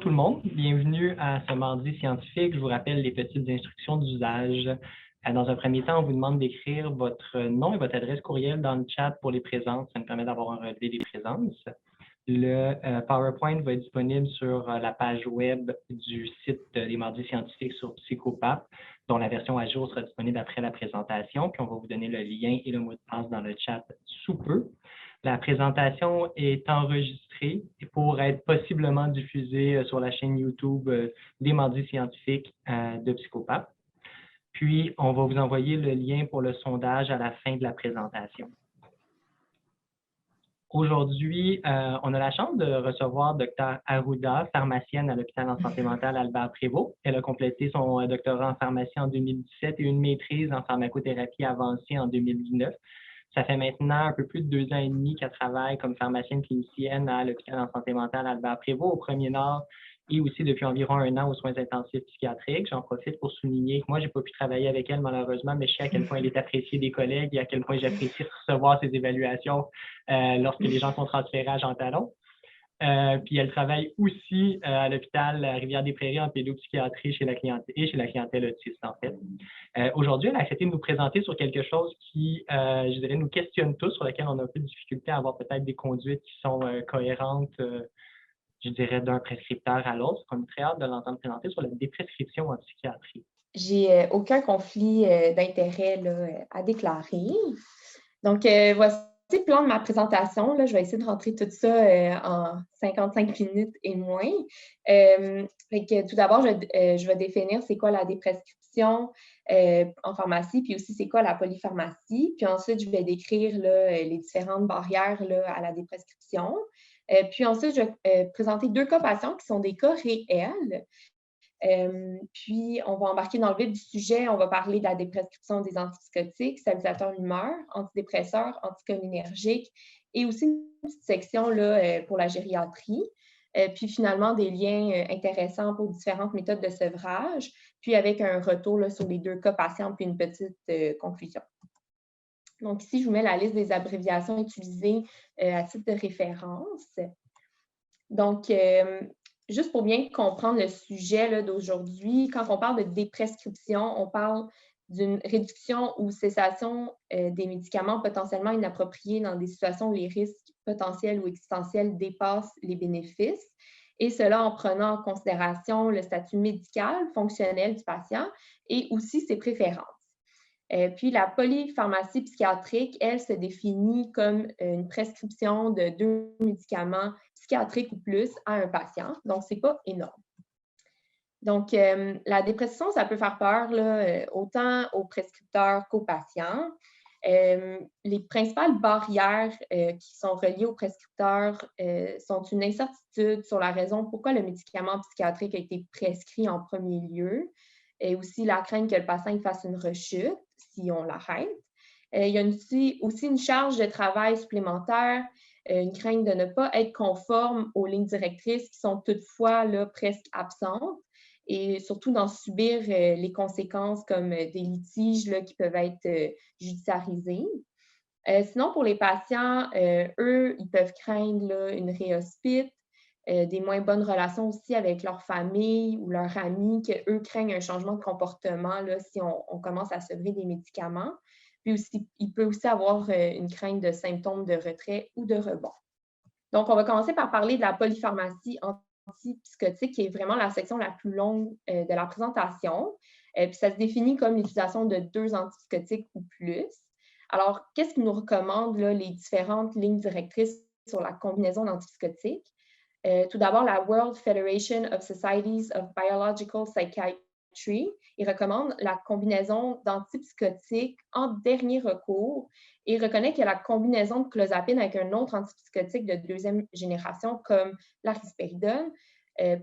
tout le monde, bienvenue à ce mardi scientifique. Je vous rappelle les petites instructions d'usage. Dans un premier temps, on vous demande d'écrire votre nom et votre adresse courriel dans le chat pour les présences. Ça nous permet d'avoir un relevé des présences. Le PowerPoint va être disponible sur la page web du site des mardis scientifiques sur Psychopap, dont la version à jour sera disponible après la présentation. Puis on va vous donner le lien et le mot de passe dans le chat sous peu. La présentation est enregistrée pour être possiblement diffusée sur la chaîne YouTube des mardis scientifiques de Psychopap. Puis, on va vous envoyer le lien pour le sondage à la fin de la présentation. Aujourd'hui, on a la chance de recevoir Dr. Arruda, pharmacienne à l'hôpital en santé mentale Albert-Prévost. Elle a complété son doctorat en pharmacie en 2017 et une maîtrise en pharmacothérapie avancée en 2019. Ça fait maintenant un peu plus de 2 ans et demi qu'elle travaille comme pharmacienne clinicienne à l'hôpital en santé mentale Albert-Prévost au Premier Nord et aussi depuis environ 1 an aux soins intensifs psychiatriques. J'en profite pour souligner que moi, je n'ai pas pu travailler avec elle malheureusement, mais je sais à quel point elle est appréciée des collègues et à quel point j'apprécie recevoir ses évaluations lorsque les gens sont transférés à Jean Talon. Puis elle travaille aussi à l'hôpital Rivière-des-Prairies en pédopsychiatrie chez la clientèle autiste, en fait. Aujourd'hui, elle a accepté de nous présenter sur quelque chose qui, je dirais, nous questionne tous, sur lequel on a un peu de difficulté à avoir peut-être des conduites qui sont cohérentes, je dirais, d'un prescripteur à l'autre. On est très hâte de l'entendre présenter sur la déprescription en psychiatrie. J'ai aucun conflit d'intérêt à déclarer. Donc, voici le plan de ma présentation. Là, je vais essayer de rentrer tout ça en 55 minutes et moins. Tout d'abord, je vais définir c'est quoi la déprescription en pharmacie, puis aussi c'est quoi la polypharmacie. Puis ensuite, je vais décrire les différentes barrières à la déprescription. Puis ensuite, je vais présenter 2 cas patients qui sont des cas réels. Puis, on va embarquer dans le vif du sujet. On va parler de la déprescription des antipsychotiques, stabilisateurs d'humeur, antidépresseurs, anticholinergiques et aussi une petite section pour la gériatrie. Puis, finalement, des liens intéressants pour différentes méthodes de sevrage, puis avec un retour sur les 2 cas patients, puis une petite conclusion. Donc, ici, je vous mets la liste des abréviations utilisées à titre de référence. Donc, juste pour bien comprendre le sujet d'aujourd'hui, quand on parle de déprescription, on parle d'une réduction ou cessation des médicaments potentiellement inappropriés dans des situations où les risques potentiels ou existentiels dépassent les bénéfices, et cela en prenant en considération le statut médical, fonctionnel du patient et aussi ses préférences. Puis la polypharmacie psychiatrique, elle, se définit comme une prescription de 2 médicaments psychiatriques ou plus à un patient. Donc, ce n'est pas énorme. Donc, la dépression, ça peut faire peur autant aux prescripteurs qu'aux patients. Les principales barrières qui sont reliées aux prescripteurs sont une incertitude sur la raison pourquoi le médicament psychiatrique a été prescrit en premier lieu, et aussi la crainte que le patient fasse une rechute si on l'arrête. Il y a aussi une charge de travail supplémentaire, une crainte de ne pas être conforme aux lignes directrices qui sont toutefois presque absentes, et surtout d'en subir les conséquences comme des litiges qui peuvent être judiciarisés. Sinon, pour les patients, eux, ils peuvent craindre une réhospite, des moins bonnes relations aussi avec leur famille ou leurs amis, qu'eux craignent un changement de comportement si on commence à sevrer des médicaments. Puis aussi, il peut aussi avoir une crainte de symptômes de retrait ou de rebond. Donc, on va commencer par parler de la polypharmacie antipsychotique, qui est vraiment la section la plus longue de la présentation. Puis ça se définit comme l'utilisation de 2 antipsychotiques ou plus. Alors, qu'est-ce qui nous recommande les différentes lignes directrices sur la combinaison d'antipsychotiques? Tout d'abord, la World Federation of Societies of Biological Psychiatry, il recommande la combinaison d'antipsychotiques en dernier recours et reconnaît que la combinaison de clozapine avec un autre antipsychotique de 2e génération, comme la risperidone,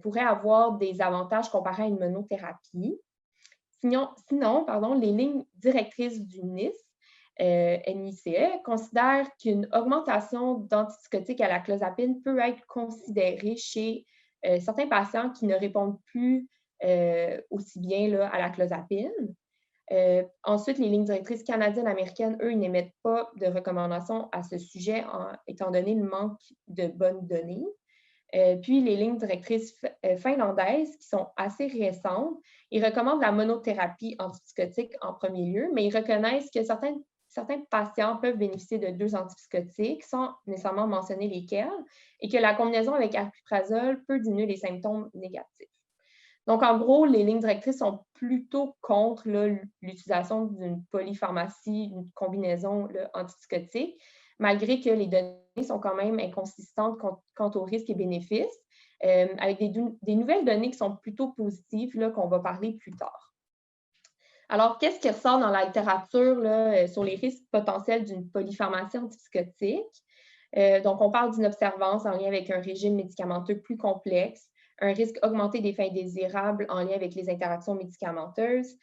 pourrait avoir des avantages comparés à une monothérapie. Sinon, les lignes directrices du NICE, NICE, considère qu'une augmentation d'antipsychotiques à la clozapine peut être considérée chez certains patients qui ne répondent plus aussi bien à la clozapine. Ensuite, les lignes directrices canadiennes-américaines, eux, ils n'émettent pas de recommandations à ce sujet, étant donné le manque de bonnes données. Puis les lignes directrices finlandaises, qui sont assez récentes, ils recommandent la monothérapie antipsychotique en premier lieu, mais ils reconnaissent que certains patients peuvent bénéficier de 2 antipsychotiques sans nécessairement mentionner lesquels, et que la combinaison avec aripiprazole peut diminuer les symptômes négatifs. Donc, en gros, les lignes directrices sont plutôt contre l'utilisation d'une polypharmacie, une combinaison antipsychotique, malgré que les données sont quand même inconsistantes quant aux risques et bénéfices, avec des nouvelles données qui sont plutôt positives, qu'on va parler plus tard. Alors, qu'est-ce qui ressort dans la littérature sur les risques potentiels d'une polypharmacie antipsychotique? Donc, on parle d'une observance en lien avec un régime médicamenteux plus complexe, un risque augmenté des fins indésirables en lien avec les interactions médicamenteuses,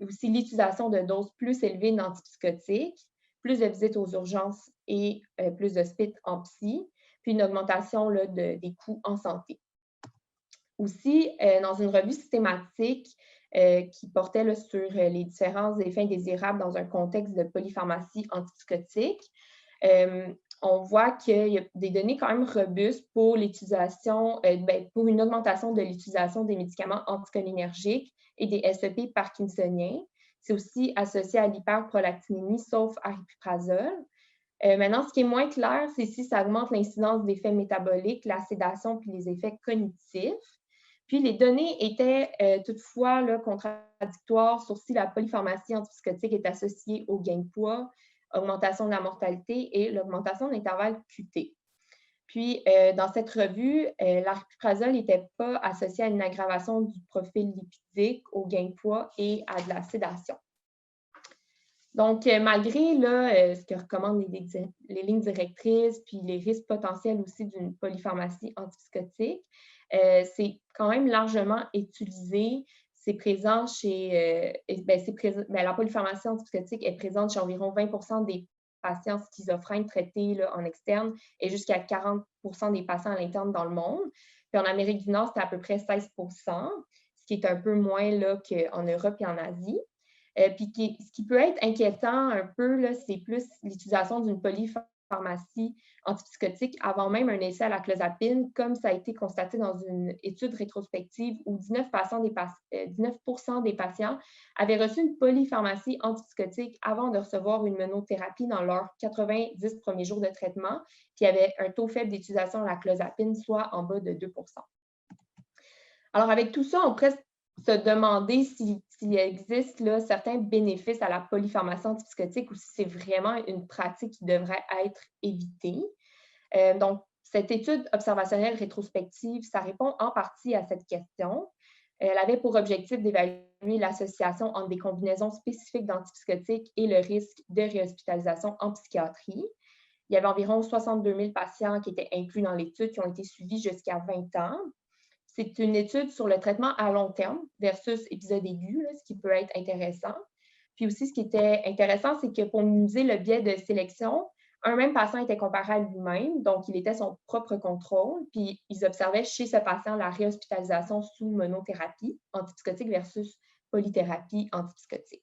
aussi l'utilisation de doses plus élevées d'antipsychotiques, plus de visites aux urgences et plus de SPIT en psy, puis une augmentation des coûts en santé. Aussi, dans une revue systématique qui portait sur les différents effets indésirables dans un contexte de polypharmacie antipsychotique, on voit qu'il y a des données quand même robustes pour l'utilisation, pour une augmentation de l'utilisation des médicaments anticholinergiques et des SEP parkinsoniens. C'est aussi associé à l'hyperprolactinémie, sauf aripiprazole. Maintenant, ce qui est moins clair, c'est si ça augmente l'incidence d'effets métaboliques, la sédation puis les effets cognitifs. Puis les données étaient toutefois contradictoires sur si la polypharmacie antipsychotique est associée au gain de poids, augmentation de la mortalité et l'augmentation de l'intervalle QT. Puis, dans cette revue, l'aripiprazole n'était pas associé à une aggravation du profil lipidique, au gain de poids et à de la sédation. Donc, malgré ce que recommandent les lignes directrices, puis les risques potentiels aussi d'une polypharmacie antipsychotique, c'est quand même largement utilisé. C'est présent chez... la polypharmacie antipsychotique est présente chez environ 20 des patients schizophrènes traités en externe et jusqu'à 40 des patients à l'interne dans le monde. Puis en Amérique du Nord, c'est à peu près 16 ce qui est un peu moins qu'en Europe et en Asie. Puis ce qui peut être inquiétant un peu, c'est plus l'utilisation d'une polypharmacie antipsychotique avant même un essai à la clozapine, comme ça a été constaté dans une étude rétrospective où 19 des patients avaient reçu une polypharmacie antipsychotique avant de recevoir une monothérapie dans leurs 90 premiers jours de traitement, puis il y avait un taux faible d'utilisation de la clozapine, soit en bas de 2 Alors, avec tout ça, on pourrait se demander s'il existe certains bénéfices à la polypharmacie antipsychotique ou si c'est vraiment une pratique qui devrait être évitée. Donc, cette étude observationnelle rétrospective, ça répond en partie à cette question. Elle avait pour objectif d'évaluer l'association entre des combinaisons spécifiques d'antipsychotiques et le risque de réhospitalisation en psychiatrie. Il y avait environ 62 000 patients qui étaient inclus dans l'étude qui ont été suivis jusqu'à 20 ans. C'est une étude sur le traitement à long terme versus épisode aigu, ce qui peut être intéressant. Puis aussi, ce qui était intéressant, c'est que pour minimiser le biais de sélection, un même patient était comparé à lui-même, donc il était son propre contrôle, puis ils observaient chez ce patient la réhospitalisation sous monothérapie antipsychotique versus polythérapie antipsychotique.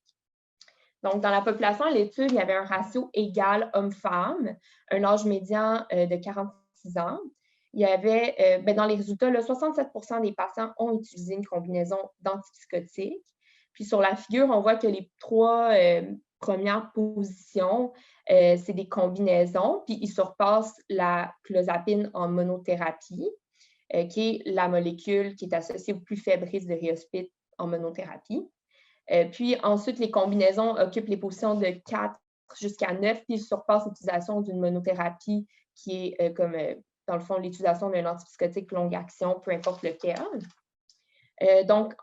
Donc, dans la population à l'étude, il y avait un ratio égal homme-femme, un âge médian de 46 ans. Il y avait, dans les résultats, 67 des patients ont utilisé une combinaison d'antipsychotiques. Puis sur la figure, on voit que les 3 premières positions, c'est des combinaisons, puis ils surpassent la clozapine en monothérapie, qui est la molécule qui est associée au plus faible risque de réhospite en monothérapie. Puis ensuite, les combinaisons occupent les positions de 4 jusqu'à 9, puis ils surpassent l'utilisation d'une monothérapie qui est dans le fond, l'utilisation d'un antipsychotique longue action, peu importe lequel. Donc,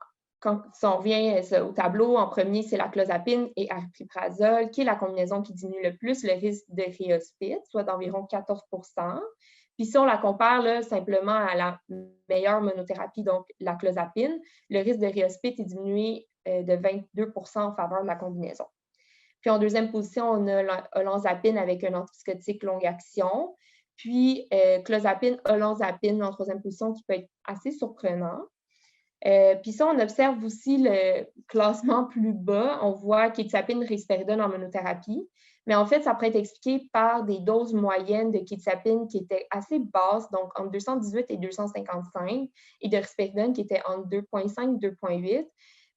si on revient au tableau, en premier, c'est la clozapine et aripiprazole, qui est la combinaison qui diminue le plus le risque de réhospite, soit d'environ 14 Puis si on la compare simplement à la meilleure monothérapie, donc la clozapine, le risque de réhospite est diminué de 22 en faveur de la combinaison. Puis en deuxième position, on a olanzapine avec un antipsychotique longue action. Puis clozapine, olanzapine en troisième position, qui peut être assez surprenant. Puis ça, on observe aussi le classement plus bas. On voit quetiapine, risperidone en monothérapie. Mais en fait, ça pourrait être expliqué par des doses moyennes de quetiapine qui étaient assez basses, donc entre 218 et 255, et de risperidone qui était entre 2,5 et 2,8.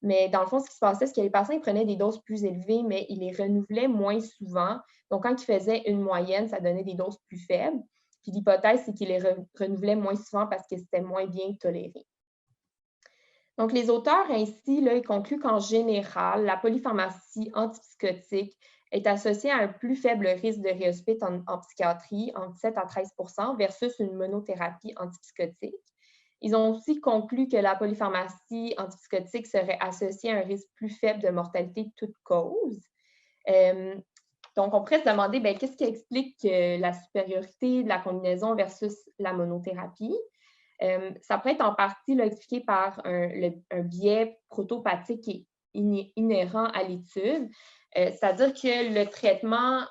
Mais dans le fond, ce qui se passait, c'est que les patients ils prenaient des doses plus élevées, mais ils les renouvelaient moins souvent. Donc, quand ils faisaient une moyenne, ça donnait des doses plus faibles. Puis l'hypothèse, c'est qu'ils les renouvelaient moins souvent parce que c'était moins bien toléré. Donc, les auteurs ainsi, là, ils concluent qu'en général, la polypharmacie antipsychotique est associée à un plus faible risque de réhospite en psychiatrie, entre 7 à 13 versus une monothérapie antipsychotique. Ils ont aussi conclu que la polypharmacie antipsychotique serait associée à un risque plus faible de mortalité de toute cause. Donc, on pourrait se demander, qu'est-ce qui explique la supériorité de la combinaison versus la monothérapie? Ça peut être en partie là, expliqué par un biais protopathique qui est inhérent à l'étude. C'est-à-dire que le traitement,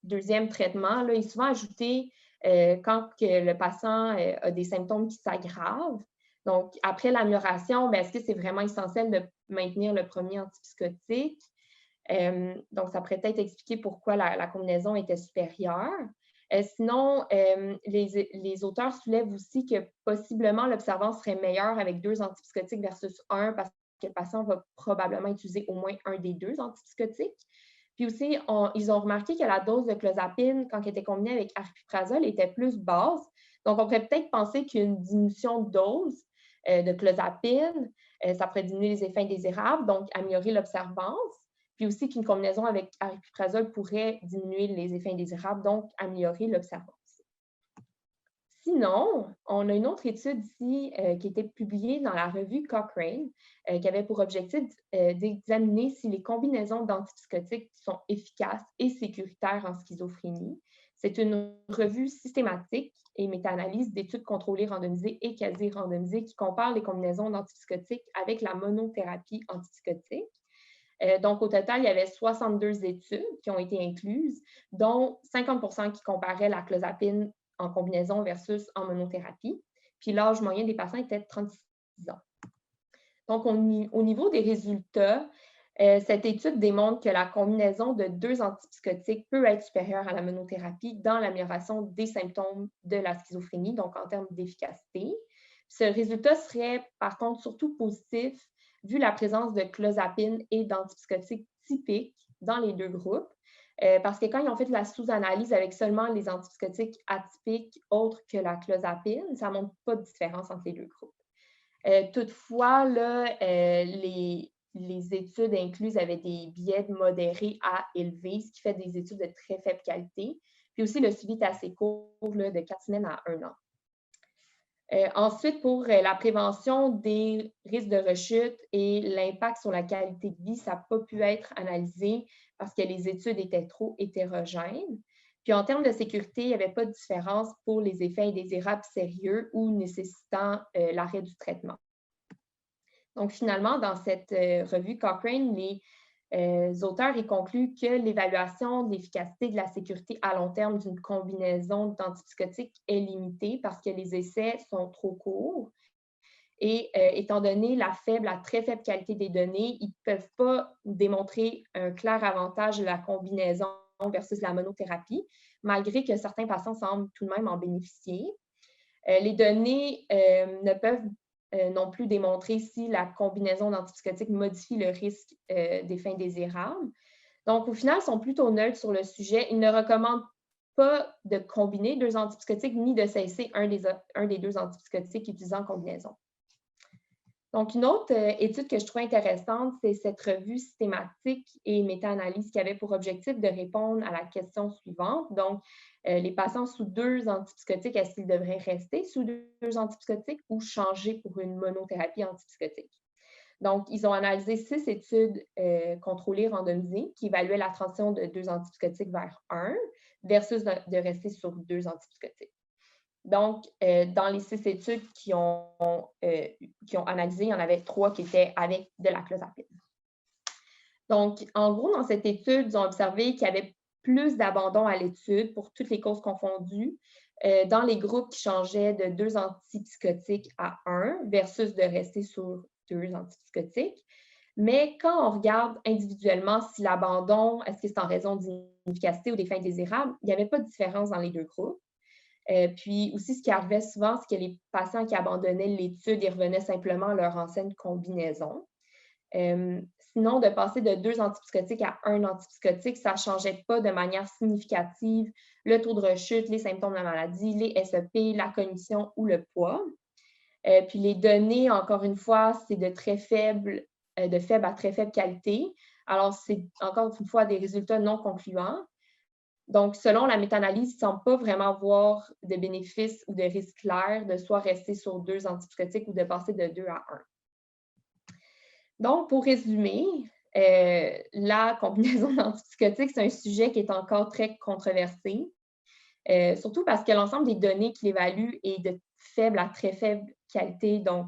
deuxième traitement, là, est souvent ajouté quand que le patient a des symptômes qui s'aggravent. Donc, après l'amélioration, est-ce que c'est vraiment essentiel de maintenir le premier antipsychotique? Donc, ça pourrait être expliqué pourquoi la combinaison était supérieure. Sinon, les auteurs soulèvent aussi que possiblement l'observance serait meilleure avec 2 antipsychotiques versus 1 parce que le patient va probablement utiliser au moins un des 2 antipsychotiques. Puis aussi, ils ont remarqué que la dose de clozapine, quand elle était combinée avec aripiprazole, était plus basse. Donc, on pourrait peut-être penser qu'une diminution de dose de clozapine, ça pourrait diminuer les effets indésirables, donc améliorer l'observance. Puis aussi qu'une combinaison avec aripiprazole pourrait diminuer les effets indésirables, donc améliorer l'observance. Sinon, on a une autre étude ici qui a été publiée dans la revue Cochrane, qui avait pour objectif d'examiner si les combinaisons d'antipsychotiques sont efficaces et sécuritaires en schizophrénie. C'est une revue systématique et méta-analyse d'études contrôlées, randomisées et quasi-randomisées qui comparent les combinaisons d'antipsychotiques avec la monothérapie antipsychotique. Donc, au total, il y avait 62 études qui ont été incluses, dont 50 qui comparaient la clozapine en combinaison versus en monothérapie. Puis l'âge moyen des patients était de 36 ans. Donc, au niveau des résultats, cette étude démontre que la combinaison de 2 antipsychotiques peut être supérieure à la monothérapie dans l'amélioration des symptômes de la schizophrénie, donc en termes d'efficacité. Ce résultat serait par contre surtout positif vu la présence de clozapine et d'antipsychotiques typiques dans les 2 groupes, parce que quand ils ont fait de la sous-analyse avec seulement les antipsychotiques atypiques autres que la clozapine, ça ne montre pas de différence entre les 2 groupes. Toutefois, là, les études incluses avaient des biais modérés à élevés, ce qui fait des études de très faible qualité. Puis aussi, le suivi est assez court, là, de 4 semaines à 1 an. Ensuite, pour la prévention des risques de rechute et l'impact sur la qualité de vie, ça n'a pas pu être analysé parce que les études étaient trop hétérogènes. Puis en termes de sécurité, il n'y avait pas de différence pour les effets indésirables sérieux ou nécessitant l'arrêt du traitement. Donc finalement, dans cette revue Cochrane, les auteurs y concluent que l'évaluation de l'efficacité de la sécurité à long terme d'une combinaison d'antipsychotiques est limitée parce que les essais sont trop courts. Et étant donné la faible à très faible qualité des données, ils ne peuvent pas démontrer un clair avantage de la combinaison versus la monothérapie, malgré que certains patients semblent tout de même en bénéficier. Les données ne peuvent non plus démontrer si la combinaison d'antipsychotiques modifie le risque d'effets indésirables. Donc, au final, ils sont plutôt neutres sur le sujet. Ils ne recommandent pas de combiner 2 antipsychotiques ni de cesser un des 2 antipsychotiques utilisés en combinaison. Donc, une autre étude que je trouve intéressante, c'est cette revue systématique et méta-analyse qui avait pour objectif de répondre à la question suivante. Donc, les patients sous 2 antipsychotiques, est-ce qu'ils devraient rester sous 2 antipsychotiques ou changer pour une monothérapie antipsychotique? Donc, ils ont analysé 6 études contrôlées randomisées qui évaluaient la transition de 2 antipsychotiques vers 1 versus de rester sur 2 antipsychotiques. Donc, dans les 6 études qui ont analysé, il y en avait 3 qui étaient avec de la clozapine. Donc, en gros, dans cette étude, ils ont observé qu'il y avait plus d'abandon à l'étude pour toutes les causes confondues dans les groupes qui changeaient de 2 antipsychotiques à 1 versus de rester sur 2 antipsychotiques. Mais quand on regarde individuellement si l'abandon, est-ce que c'est en raison d'inefficacité ou des fins indésirables, il n'y avait pas de différence dans les 2 groupes. Puis aussi, ce qui arrivait souvent, c'est que les patients qui abandonnaient l'étude, ils revenaient simplement à leur ancienne combinaison. Sinon, de passer de 2 antipsychotiques à 1 antipsychotique, ça ne changeait pas de manière significative le taux de rechute, les symptômes de la maladie, les SEP, la cognition ou le poids. Puis les données, encore une fois, c'est de faible à très faible qualité. Alors, c'est encore une fois des résultats non concluants. Donc, selon la méta-analyse, il ne semble pas vraiment voir de bénéfices ou de risques clairs de soit rester sur 2 antipsychotiques ou de passer de 2 à 1. Donc, pour résumer, la combinaison d'antipsychotiques, c'est un sujet qui est encore très controversé, surtout parce que l'ensemble des données qui l'évaluent est de faible à très faible qualité. Donc,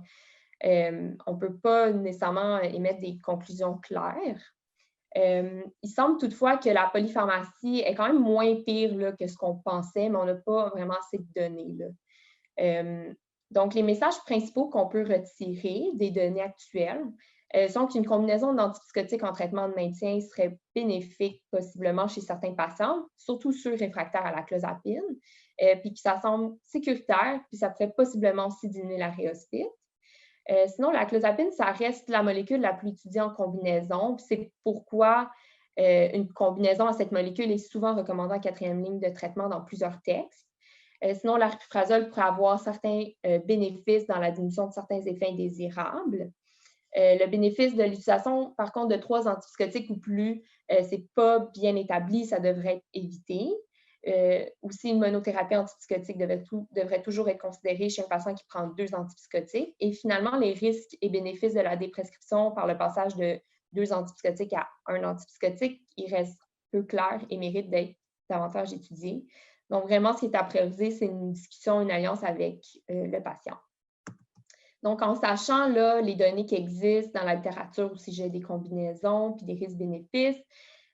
on ne peut pas nécessairement émettre des conclusions claires. Il semble toutefois que la polypharmacie est quand même moins pire là, que ce qu'on pensait, mais on n'a pas vraiment assez de données. Là. Donc, les messages principaux qu'on peut retirer des données actuelles sont qu'une combinaison d'antipsychotiques en traitement de maintien serait bénéfique possiblement chez certains patients, surtout ceux réfractaires à la clozapine, puis que ça semble sécuritaire, puis ça pourrait possiblement aussi diminuer la réhospite. Sinon, la clozapine, ça reste la molécule la plus étudiée en combinaison. C'est pourquoi une combinaison à cette molécule est souvent recommandée en 4e ligne de traitement dans plusieurs textes. Sinon, l'aripiprazole pourrait avoir certains bénéfices dans la diminution de certains effets indésirables. Le bénéfice de l'utilisation, par contre, de 3 antipsychotiques ou plus, ce n'est pas bien établi, ça devrait être évité. Aussi, une monothérapie antipsychotique devrait toujours être considérée chez un patient qui prend 2 antipsychotiques. Et finalement, les risques et bénéfices de la déprescription par le passage de 2 antipsychotiques à 1 antipsychotique, ils restent peu clairs et méritent d'être davantage étudiés. Donc, vraiment, ce qui est à prioriser, c'est une discussion, une alliance avec le patient. Donc, en sachant là, les données qui existent dans la littérature au sujet des combinaisons puis des risques-bénéfices,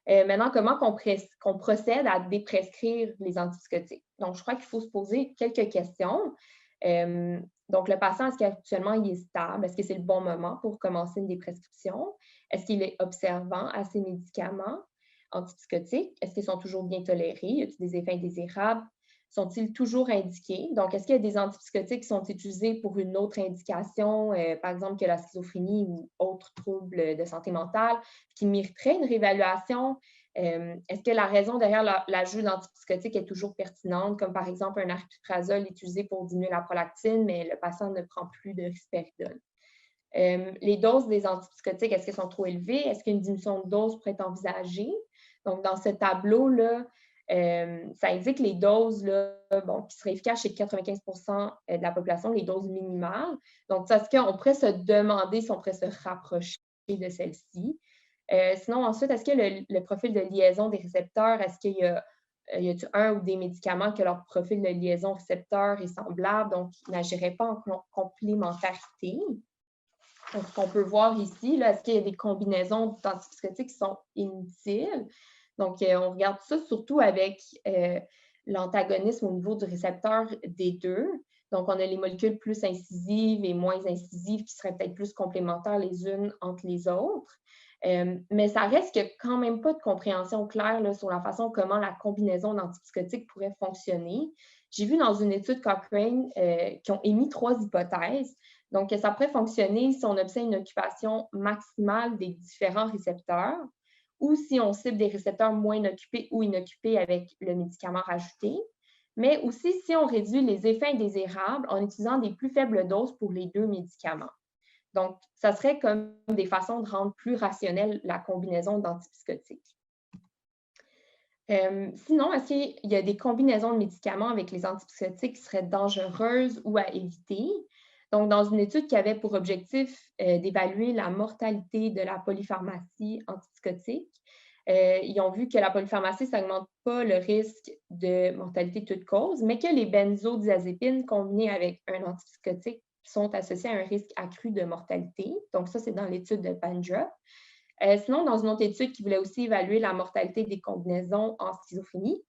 maintenant, comment qu'on procède à déprescrire les antipsychotiques? Donc, je crois qu'il faut se poser quelques questions. Donc, le patient, est-ce qu'actuellement il est stable? Est-ce que c'est le bon moment pour commencer une déprescription? Est-ce qu'il est observant à ces médicaments antipsychotiques? Est-ce qu'ils sont toujours bien tolérés? Y a-t-il des effets indésirables? Sont-ils toujours indiqués? Donc, est-ce qu'il y a des antipsychotiques qui sont utilisés pour une autre indication, par exemple que la schizophrénie ou autres troubles de santé mentale, qui mériteraient une réévaluation? Est-ce que la raison derrière l'ajout d'antipsychotiques est toujours pertinente, comme par exemple un aripiprazole utilisé pour diminuer la prolactine, mais le patient ne prend plus de risperidone? Les doses des antipsychotiques, est-ce qu'elles sont trop élevées? Est-ce qu'une diminution de dose pourrait être envisagée? Donc, dans ce tableau-là, ça indique les doses là, qui seraient efficaces chez 95 de la population, les doses minimales. Donc, est-ce qu'on pourrait se demander si on pourrait se rapprocher de celles-ci? Sinon, ensuite, est-ce que le profil de liaison des récepteurs, est-ce qu'il y a un ou des médicaments que leur profil de liaison récepteur est semblable, donc ils n'agiraient pas en complémentarité? Donc, ce qu'on peut voir ici, là, est-ce qu'il y a des combinaisons d'antipsychotiques qui sont inutiles? Donc, on regarde ça surtout avec l'antagonisme au niveau du récepteur D2. Donc, on a les molécules plus incisives et moins incisives qui seraient peut-être plus complémentaires les unes entre les autres. Mais ça reste qu'il n'y a quand même pas de compréhension claire là, sur la façon comment la combinaison d'antipsychotiques pourrait fonctionner. J'ai vu dans une étude Cochrane qui ont émis 3 hypothèses. Donc, ça pourrait fonctionner si on obtient une occupation maximale des différents récepteurs ou si on cible des récepteurs moins inoccupés ou inoccupés avec le médicament rajouté, mais aussi si on réduit les effets indésirables en utilisant des plus faibles doses pour les 2 médicaments. Donc, ça serait comme des façons de rendre plus rationnelle la combinaison d'antipsychotiques. Sinon, est-ce qu'il y a des combinaisons de médicaments avec les antipsychotiques qui seraient dangereuses ou à éviter? Donc, dans une étude qui avait pour objectif d'évaluer la mortalité de la polypharmacie antipsychotique, ils ont vu que la polypharmacie, ça n'augmente pas le risque de mortalité de toute cause, mais que les benzodiazépines combinées avec un antipsychotique sont associées à un risque accru de mortalité. Donc, ça, c'est dans l'étude de Pandra. Sinon, dans une autre étude qui voulait aussi évaluer la mortalité des combinaisons en schizophrénie,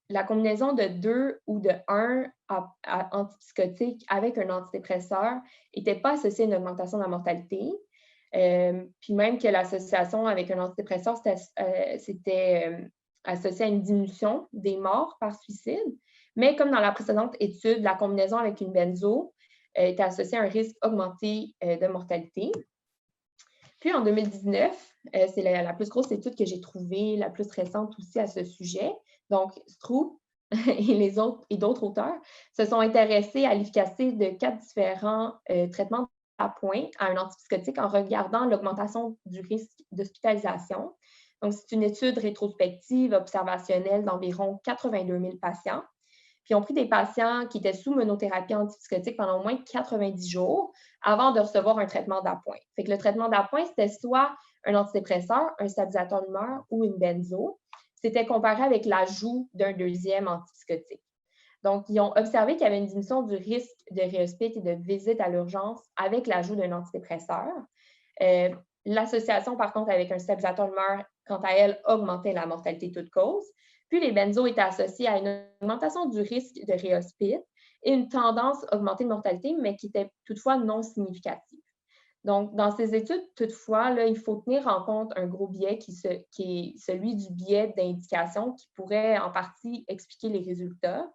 la combinaison de 2 ou de 1 antipsychotique avec un antidépresseur n'était pas associée à une augmentation de la mortalité. Puis même que l'association avec un antidépresseur, c'était associé à une diminution des morts par suicide. Mais comme dans la précédente étude, la combinaison avec une benzo était associée à un risque augmenté de mortalité. Puis en 2019, c'est la plus grosse étude que j'ai trouvée, la plus récente aussi à ce sujet. Donc, Stroop et d'autres auteurs se sont intéressés à l'efficacité de 4 différents traitements d'appoint à un antipsychotique en regardant l'augmentation du risque d'hospitalisation. Donc, c'est une étude rétrospective observationnelle d'environ 82 000 patients. Puis, ils ont pris des patients qui étaient sous monothérapie antipsychotique pendant au moins 90 jours avant de recevoir un traitement d'appoint. Fait que le traitement d'appoint, c'était soit un antidépresseur, un stabilisateur d'humeur ou une benzo. C'était comparé avec l'ajout d'un deuxième antipsychotique. Donc, ils ont observé qu'il y avait une diminution du risque de réhospite et de visite à l'urgence avec l'ajout d'un antidépresseur. L'association, par contre, avec un stabilisateur d'humeur, quant à elle, augmentait la mortalité toute cause. Puis, les benzos étaient associés à une augmentation du risque de réhospite et une tendance augmentée de mortalité, mais qui était toutefois non significative. Donc, dans ces études, toutefois, là, il faut tenir en compte un gros biais qui est celui du biais d'indication qui pourrait en partie expliquer les résultats.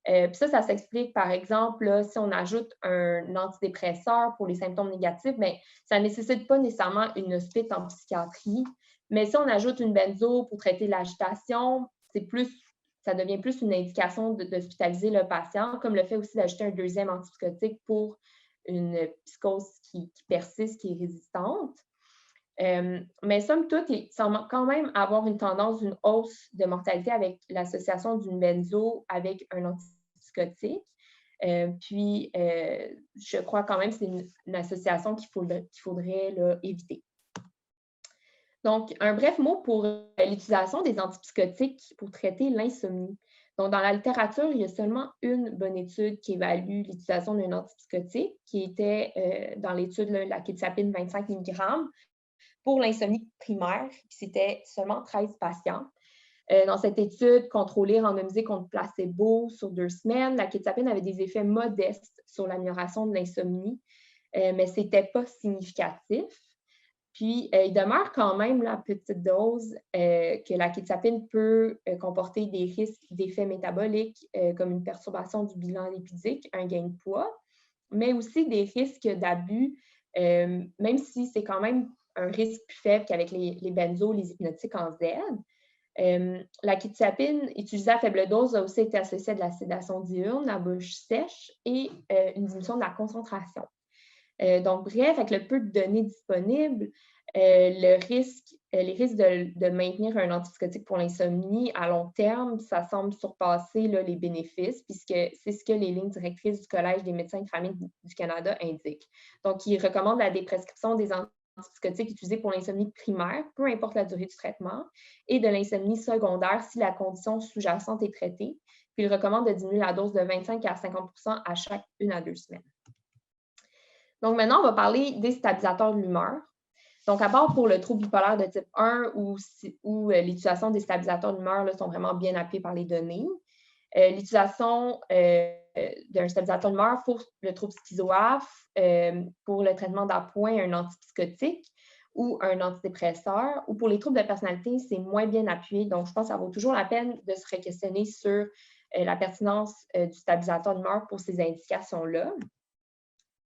Puis ça s'explique, par exemple, là, si on ajoute un antidépresseur pour les symptômes négatifs, bien, ça ne nécessite pas nécessairement une hospice en psychiatrie. Mais si on ajoute une benzo pour traiter l'agitation, ça devient plus une indication d'hospitaliser le patient, comme le fait aussi d'ajouter un deuxième antipsychotique pour une psychose qui persiste, qui est résistante. Mais somme toute, il semble quand même avoir une tendance d'une hausse de mortalité avec l'association d'une benzo avec un antipsychotique. Je crois quand même que c'est une association qu'il faudrait là, éviter. Donc, un bref mot pour l'utilisation des antipsychotiques pour traiter l'insomnie. Donc, dans la littérature, il y a seulement une bonne étude qui évalue l'utilisation d'un antipsychotique, qui était dans l'étude la quetiapine 25 mg pour l'insomnie primaire, puis c'était seulement 13 patients. Dans cette étude contrôlée randomisée contre placebo sur 2 semaines, la quetiapine avait des effets modestes sur l'amélioration de l'insomnie, mais ce n'était pas significatif. Puis, il demeure quand même la petite dose que la quetiapine peut comporter des risques d'effets métaboliques comme une perturbation du bilan lipidique, un gain de poids, mais aussi des risques d'abus, même si c'est quand même un risque plus faible qu'avec les benzos, les hypnotiques en Z. La quetiapine utilisée à faible dose a aussi été associée à de la sédation diurne, la bouche sèche et une diminution de la concentration. Donc, bref, avec le peu de données disponibles, les risques de maintenir un antipsychotique pour l'insomnie à long terme, ça semble surpasser là, les bénéfices, puisque c'est ce que les lignes directrices du Collège des médecins de famille du Canada indiquent. Donc, ils recommandent la déprescription des antipsychotiques utilisés pour l'insomnie primaire, peu importe la durée du traitement, et de l'insomnie secondaire si la condition sous-jacente est traitée. Puis, ils recommandent de diminuer la dose de 25 à 50 à chaque 1 à 2 semaines. Donc, maintenant, on va parler des stabilisateurs de l'humeur. Donc, à part pour le trouble bipolaire de type 1 où l'utilisation des stabilisateurs d'humeur sont vraiment bien appuyées par les données, l'utilisation d'un stabilisateur d'humeur pour le trouble schizoaphre, pour le traitement d'appoint, un antipsychotique ou un antidépresseur, ou pour les troubles de personnalité, c'est moins bien appuyé. Donc, je pense que ça vaut toujours la peine de se re-questionner sur la pertinence du stabilisateur d'humeur pour ces indications-là.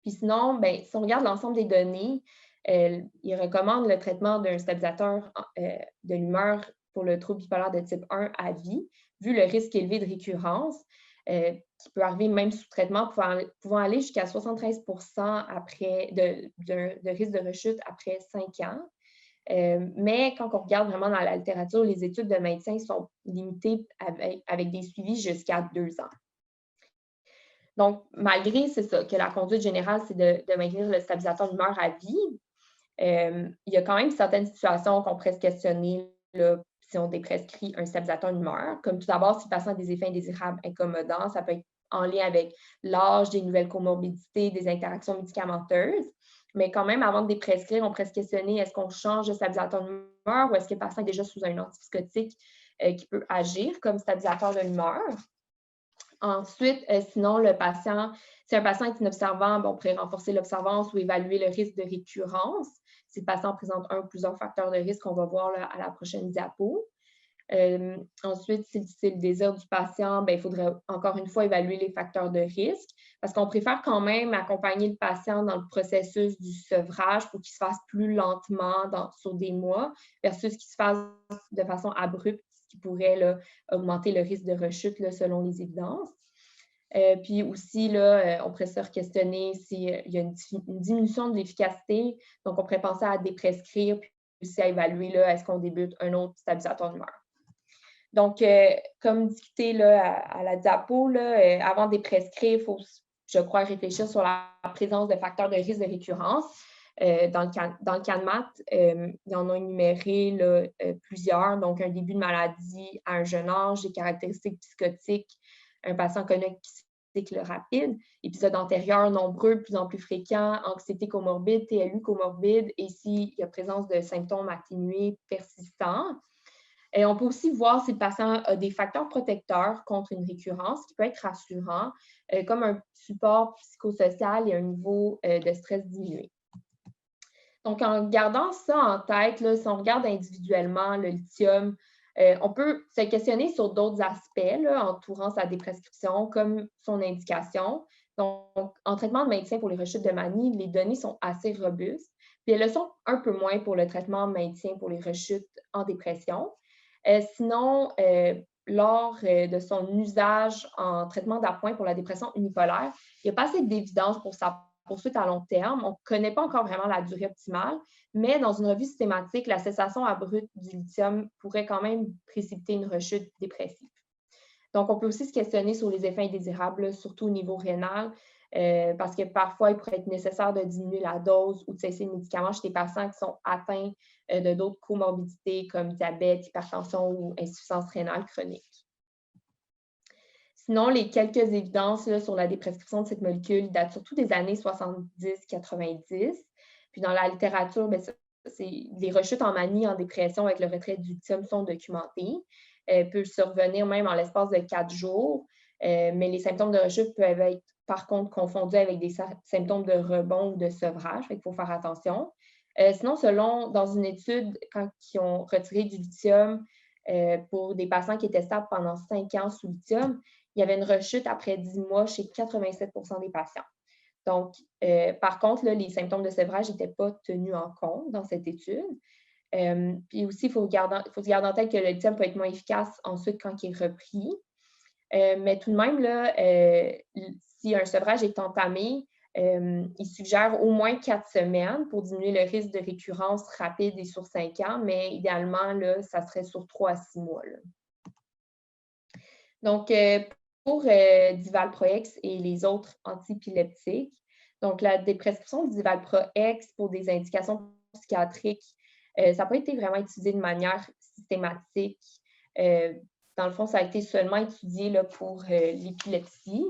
Puis sinon, bien, si on regarde l'ensemble des données, ils recommandent le traitement d'un stabilisateur de l'humeur pour le trouble bipolaire de type 1 à vie, vu le risque élevé de récurrence, qui peut arriver même sous traitement, pouvant aller jusqu'à 73 de risque de rechute après 5 ans. Mais quand on regarde vraiment dans la littérature, les études de maintien sont limitées avec des suivis jusqu'à 2 ans. Donc, malgré, c'est ça, que la conduite générale, c'est de maintenir le stabilisateur d'humeur à vie, il y a quand même certaines situations qu'on pourrait se questionner là, si on déprescrit un stabilisateur d'humeur. Comme tout d'abord, si le patient a des effets indésirables incommodants, ça peut être en lien avec l'âge, des nouvelles comorbidités, des interactions médicamenteuses. Mais quand même, avant de déprescrire, on pourrait se questionner, est-ce qu'on change de stabilisateur d'humeur ou est-ce que le patient est déjà sous un antipsychotique qui peut agir comme stabilisateur de l'humeur. Ensuite, sinon, si un patient est inobservant, on pourrait renforcer l'observance ou évaluer le risque de récurrence. Si le patient présente un ou plusieurs facteurs de risque, on va voir là, à la prochaine diapo. Ensuite, si c'est le désir du patient, il faudrait encore une fois évaluer les facteurs de risque parce qu'on préfère quand même accompagner le patient dans le processus du sevrage pour qu'il se fasse plus lentement sur des mois versus qu'il se fasse de façon abrupte, ce qui pourrait là, augmenter le risque de rechute là, selon les évidences. Puis aussi, là, on pourrait se questionner s'il y a une diminution de l'efficacité. Donc, on pourrait penser à déprescrire puis aussi à évaluer là, est-ce qu'on débute un autre stabilisateur d'humeur. Donc, comme discuté là, à la diapo, là, avant de prescrire, il faut, je crois, réfléchir sur la présence de facteurs de risque de récurrence. Dans le cas de maths, ils en ont énuméré là, plusieurs. Donc, un début de maladie à un jeune âge, des caractéristiques psychotiques, un patient connectique rapide, épisodes antérieurs nombreux, de plus en plus fréquents, anxiété comorbide, TLU comorbide, et s'il y a présence de symptômes atténués persistants. Et on peut aussi voir si le patient a des facteurs protecteurs contre une récurrence, qui peut être rassurant, comme un support psychosocial et un niveau de stress diminué. Donc, en gardant ça en tête, là, si on regarde individuellement le lithium, on peut se questionner sur d'autres aspects là, entourant sa déprescription, comme son indication. Donc, en traitement de maintien pour les rechutes de manie, les données sont assez robustes, puis elles le sont un peu moins pour le traitement de maintien pour les rechutes en dépression. Sinon, lors de son usage en traitement d'appoint pour la dépression unipolaire, il n'y a pas assez d'évidence pour sa poursuite à long terme. On ne connaît pas encore vraiment la durée optimale, mais dans une revue systématique, la cessation abrupte du lithium pourrait quand même précipiter une rechute dépressive. Donc, on peut aussi se questionner sur les effets indésirables, surtout au niveau rénal, parce que parfois, il pourrait être nécessaire de diminuer la dose ou de cesser le médicament chez des patients qui sont atteints de d'autres comorbidités comme diabète, hypertension ou insuffisance rénale chronique. Sinon, les quelques évidences là, sur la déprescription de cette molécule datent surtout des années 70-90. Puis dans la littérature, les rechutes en manie, en dépression avec le retrait du lithium sont documentées. Peuvent survenir même en l'espace de 4 jours, mais les symptômes de rechute peuvent être par contre confondus avec des symptômes de rebond ou de sevrage, il faut faire attention. Sinon, dans une étude, quand ils ont retiré du lithium pour des patients qui étaient stables pendant 5 ans sous lithium, il y avait une rechute après 10 mois chez 87 des patients. Donc, par contre, là, les symptômes de sevrage n'étaient pas tenus en compte dans cette étude. Puis aussi, il faut se garder en tête que le lithium peut être moins efficace ensuite quand il est repris. Mais tout de même, là, si un sevrage est entamé, il suggère au moins 4 semaines pour diminuer le risque de récurrence rapide et sur 5 ans, mais idéalement, là, ça serait sur 3 à 6 mois. Là. Donc, pour Divalproex et les autres antiépileptiques, donc la déprescription de Divalproex pour des indications psychiatriques, ça n'a pas été vraiment étudié de manière systématique. Dans le fond, ça a été seulement étudié là, pour l'épilepsie.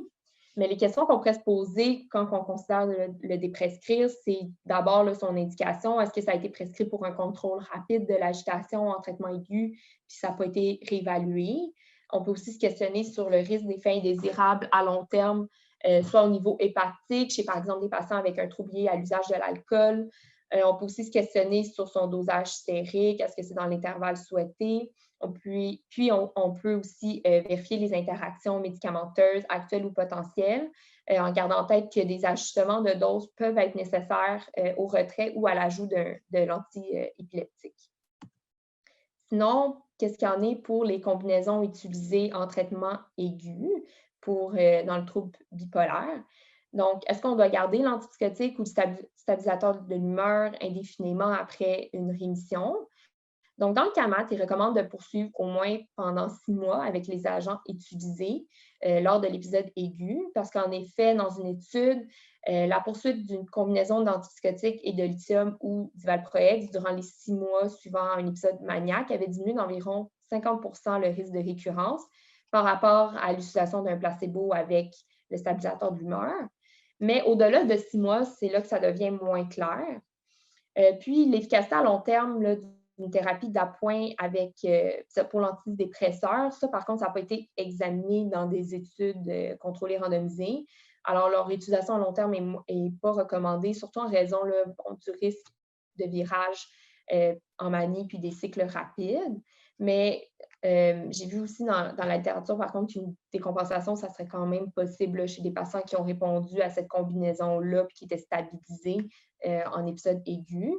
Mais les questions qu'on pourrait se poser quand on considère le déprescrire, c'est d'abord là, son indication. Est-ce que ça a été prescrit pour un contrôle rapide de l'agitation en traitement aigu, puis ça n'a pas été réévalué? On peut aussi se questionner sur le risque d'effets indésirables à long terme, soit au niveau hépatique, chez par exemple des patients avec un trouble lié à l'usage de l'alcool. On peut aussi se questionner sur son dosage stérique, est-ce que c'est dans l'intervalle souhaité? Puis, on peut aussi vérifier les interactions médicamenteuses actuelles ou potentielles, en gardant en tête que des ajustements de dose peuvent être nécessaires au retrait ou à l'ajout de l'antiépileptique. Sinon, qu'est-ce qu'il y en est pour les combinaisons utilisées en traitement aigu dans le trouble bipolaire? Donc, est-ce qu'on doit garder l'antipsychotique ou le stabilisateur de l'humeur indéfiniment après une rémission? Donc, dans le CAMAT, il recommande de poursuivre au moins pendant 6 mois avec les agents utilisés lors de l'épisode aigu, parce qu'en effet, dans une étude, la poursuite d'une combinaison d'antipsychotiques et de lithium ou Divalproex durant les 6 mois suivant un épisode maniaque avait diminué d'environ 50 le risque de récurrence par rapport à l'utilisation d'un placebo avec le stabilisateur de l'humeur. Mais au-delà de 6 mois, c'est là que ça devient moins clair. Puis, l'efficacité à long terme là, une thérapie d'appoint avec pour l'antidépresseur. Ça, par contre, ça n'a pas été examiné dans des études contrôlées randomisées. Alors, leur utilisation à long terme n'est pas recommandée, surtout en raison là, du risque de virage en manie puis des cycles rapides. Mais j'ai vu aussi dans la littérature, par contre, qu'une décompensation, ça serait quand même possible là, chez des patients qui ont répondu à cette combinaison-là puis qui étaient stabilisés en épisode aigu.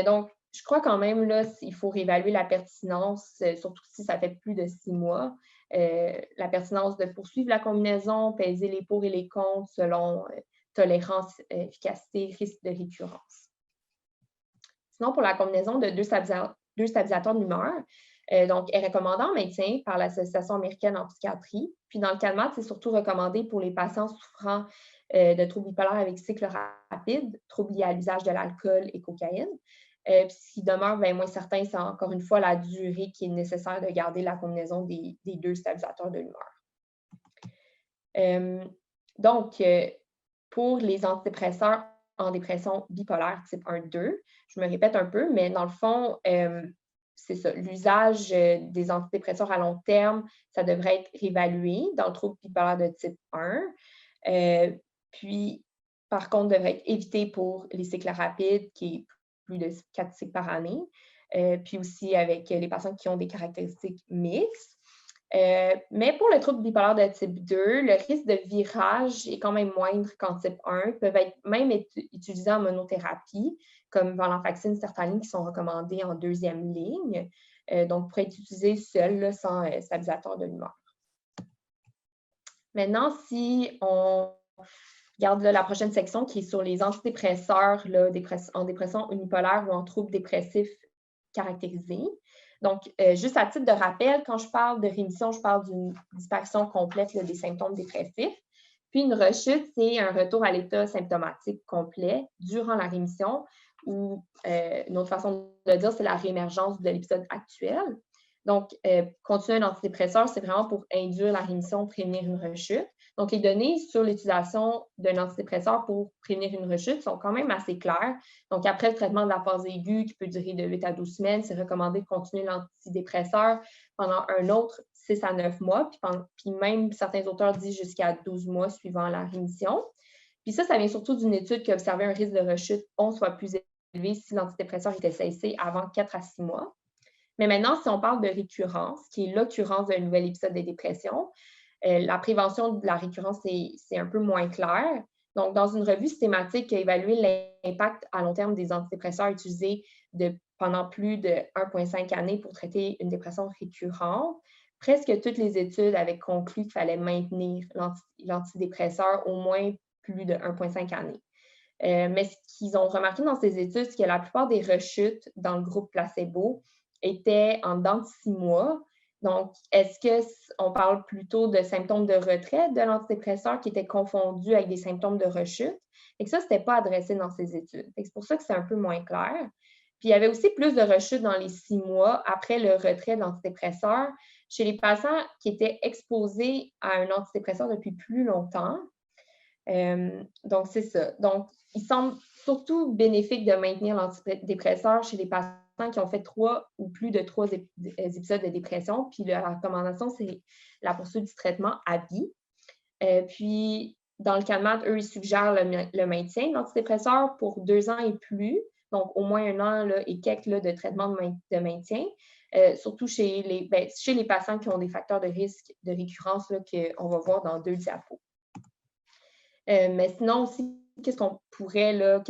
Donc, je crois quand même là, il faut réévaluer la pertinence, surtout si ça fait plus de 6 mois, la pertinence de poursuivre la combinaison, peser les pour et les contre selon tolérance, efficacité, risque de récurrence. Sinon, pour la combinaison de deux stabilisateurs de l'humeur, donc, est recommandée en maintien par l'Association américaine en psychiatrie. Puis, dans le CALMAT, c'est surtout recommandé pour les patients souffrant de troubles bipolaires avec cycle rapide, troubles liés à l'usage de l'alcool et cocaïne. Puis, ce qui demeure moins certain, c'est encore une fois la durée qui est nécessaire de garder la combinaison des deux stabilisateurs de l'humeur. Donc, pour les antidépresseurs en dépression bipolaire type 1-2, je me répète un peu, mais dans le fond, c'est ça, l'usage des antidépresseurs à long terme, ça devrait être réévalué dans le trouble bipolaire de type 1. Puis, par contre, devrait être évité pour les cycles rapides, qui est plus de 4 cycles par année, puis aussi avec les patients qui ont des caractéristiques mixtes. Mais pour le trouble bipolaire de type 2, le risque de virage est quand même moindre qu'en type 1. Ils peuvent être même utilisés en monothérapie, comme venlafaxine, sertraline, qui sont recommandés en deuxième ligne. Donc, pourraient être utilisés seuls, sans stabilisateur de l'humeur. Maintenant, si on regarde la prochaine section qui est sur les antidépresseurs là, en dépression unipolaire ou en troubles dépressifs caractérisés. Donc, juste à titre de rappel, quand je parle de rémission, je parle d'une disparition complète là, des symptômes dépressifs. Puis une rechute, c'est un retour à l'état symptomatique complet durant la rémission, ou une autre façon de le dire, c'est la réémergence de l'épisode actuel. Donc, continuer un antidépresseur, c'est vraiment pour induire la rémission, prévenir une rechute. Donc, les données sur l'utilisation d'un antidépresseur pour prévenir une rechute sont quand même assez claires. Donc, après le traitement de la phase aiguë, qui peut durer de 8 à 12 semaines, c'est recommandé de continuer l'antidépresseur pendant un autre 6 à 9 mois, puis même certains auteurs disent jusqu'à 12 mois suivant la rémission. Puis ça vient surtout d'une étude qui a observé un risque de rechute 11 fois plus élevé si l'antidépresseur était cessé avant 4 à 6 mois. Mais maintenant, si on parle de récurrence, qui est l'occurrence d'un nouvel épisode de dépression, la prévention de la récurrence, c'est un peu moins clair. Donc, dans une revue systématique qui a évalué l'impact à long terme des antidépresseurs utilisés pendant plus de 1,5 années pour traiter une dépression récurrente, presque toutes les études avaient conclu qu'il fallait maintenir l'antidépresseur au moins plus de 1,5 années. Mais ce qu'ils ont remarqué dans ces études, c'est que la plupart des rechutes dans le groupe placebo étaient en dedans de 6 mois. Donc, est-ce qu'on parle plutôt de symptômes de retrait de l'antidépresseur qui étaient confondus avec des symptômes de rechute? Et que ça, ce n'était pas adressé dans ces études. C'est pour ça que c'est un peu moins clair. Puis, il y avait aussi plus de rechutes dans les 6 mois après le retrait de l'antidépresseur chez les patients qui étaient exposés à un antidépresseur depuis plus longtemps. Donc, c'est ça. Donc, il semble surtout bénéfique de maintenir l'antidépresseur chez les patients qui ont fait 3 ou plus de 3 épisodes de dépression. Puis la recommandation, c'est la poursuite du traitement à vie. Puis, dans le CALMAT, eux, ils suggèrent le maintien de l'antidépresseur pour 2 ans et plus, donc au moins 1 an là, et quelques là, de traitement de maintien, surtout chez les patients qui ont des facteurs de risque de récurrence qu'on va voir dans 2 diapos. Mais sinon aussi, qu'est-ce qu'on pourrait, là,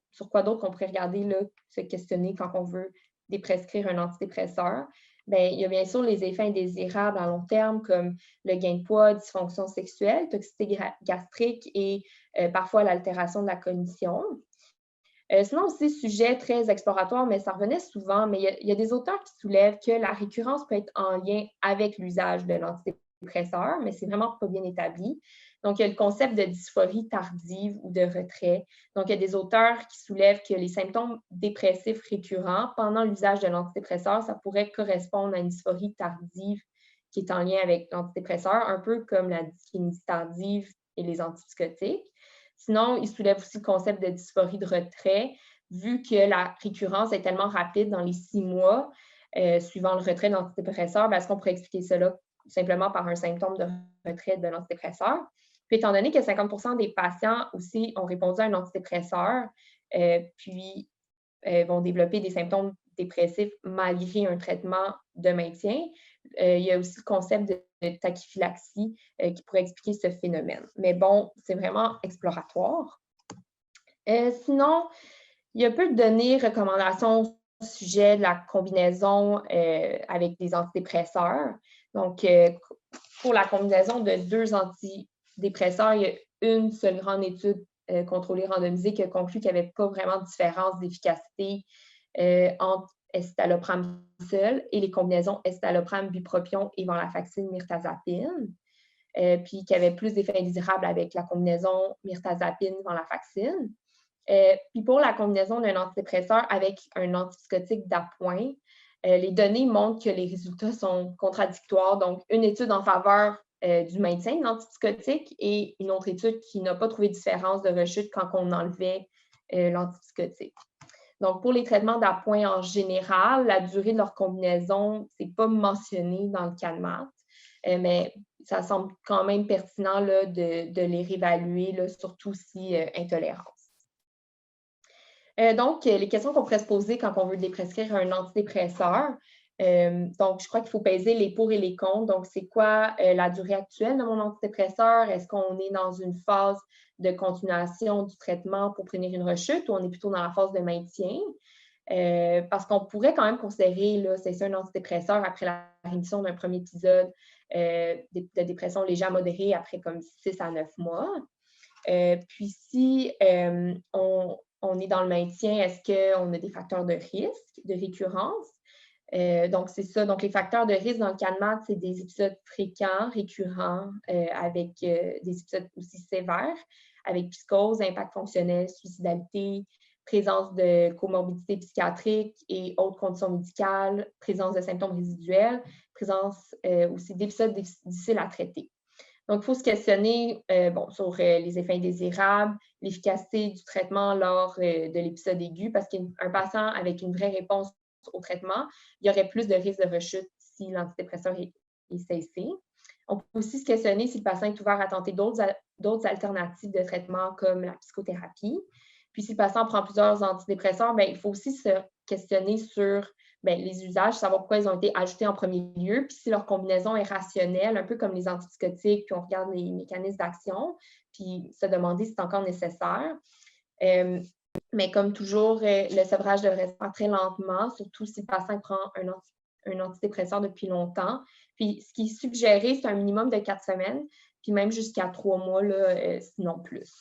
sur quoi d'autre qu'on pourrait regarder, là, se questionner quand on veut déprescrire un antidépresseur? Bien, il y a bien sûr les effets indésirables à long terme, comme le gain de poids, dysfonction sexuelle, toxicité gastrique et parfois l'altération de la cognition. Sinon aussi, sujet très exploratoire, mais ça revenait souvent, mais il y a des auteurs qui soulèvent que la récurrence peut être en lien avec l'usage de l'antidépresseur, mais c'est vraiment pas bien établi. Donc, il y a le concept de dysphorie tardive ou de retrait. Donc, il y a des auteurs qui soulèvent que les symptômes dépressifs récurrents pendant l'usage de l'antidépresseur, ça pourrait correspondre à une dysphorie tardive qui est en lien avec l'antidépresseur, un peu comme la dyskinésie tardive et les antipsychotiques. Sinon, il soulève aussi le concept de dysphorie de retrait vu que la récurrence est tellement rapide dans les 6 mois, suivant le retrait de l'antidépresseur, est-ce qu'on pourrait expliquer cela simplement par un symptôme de retrait de l'antidépresseur? Puis, étant donné que 50 des patients aussi ont répondu à un antidépresseur, puis vont développer des symptômes dépressifs malgré un traitement de maintien, il y a aussi le concept de tachyphylaxie qui pourrait expliquer ce phénomène. Mais bon, c'est vraiment exploratoire. Sinon, il y a peu de données, recommandations au sujet de la combinaison avec des antidépresseurs. Donc, pour la combinaison de 2 antidépresseurs, il y a une seule grande étude contrôlée randomisée qui a conclu qu'il n'y avait pas vraiment de différence d'efficacité entre escitalopram seul et les combinaisons escitalopram, bupropion et venlafaxine, mirtazapine. Puis qu'il y avait plus d'effets indésirables avec la combinaison mirtazapine, venlafaxine. Puis pour la combinaison d'un antidépresseur avec un antipsychotique d'appoint, les données montrent que les résultats sont contradictoires. Donc, une étude en faveur du maintien de l'antipsychotique et une autre étude qui n'a pas trouvé de différence de rechute quand on enlevait l'antipsychotique. Donc, pour les traitements d'appoint en général, la durée de leur combinaison, ce n'est pas mentionné dans le CANMAT, mais ça semble quand même pertinent là, de les réévaluer, là, surtout si intolérance. Donc, les questions qu'on pourrait se poser quand on veut déprescrire un antidépresseur. Donc, je crois qu'il faut peser les pour et les contre. Donc, c'est quoi la durée actuelle de mon antidépresseur? Est-ce qu'on est dans une phase de continuation du traitement pour prévenir une rechute ou on est plutôt dans la phase de maintien? Parce qu'on pourrait quand même considérer cesser un antidépresseur après la rémission d'un premier épisode de dépression légère modérée après comme 6 à 9 mois. Puis si on est dans le maintien, est-ce qu'on a des facteurs de risque, de récurrence? Donc, c'est ça. Donc, les facteurs de risque dans le CANMAT, c'est des épisodes fréquents, récurrents, avec des épisodes aussi sévères, avec psychose, impact fonctionnel, suicidalité, présence de comorbidité psychiatrique et autres conditions médicales, présence de symptômes résiduels, présence aussi d'épisodes difficiles à traiter. Donc, il faut se questionner sur les effets indésirables, l'efficacité du traitement lors de l'épisode aigu, parce qu'un patient avec une vraie réponse au traitement, il y aurait plus de risque de rechute si l'antidépresseur est cessé. On peut aussi se questionner si le patient est ouvert à tenter d'autres alternatives de traitement comme la psychothérapie. Puis, si le patient prend plusieurs antidépresseurs, il faut aussi se questionner sur les usages, savoir pourquoi ils ont été ajoutés en premier lieu, puis si leur combinaison est rationnelle, un peu comme les antipsychotiques, puis on regarde les mécanismes d'action, puis se demander si c'est encore nécessaire. Mais comme toujours, le sevrage devrait se faire très lentement, surtout si le patient prend un antidépresseur depuis longtemps. Puis ce qui est suggéré, c'est un minimum de 4 semaines, puis même jusqu'à 3 mois, là, sinon plus.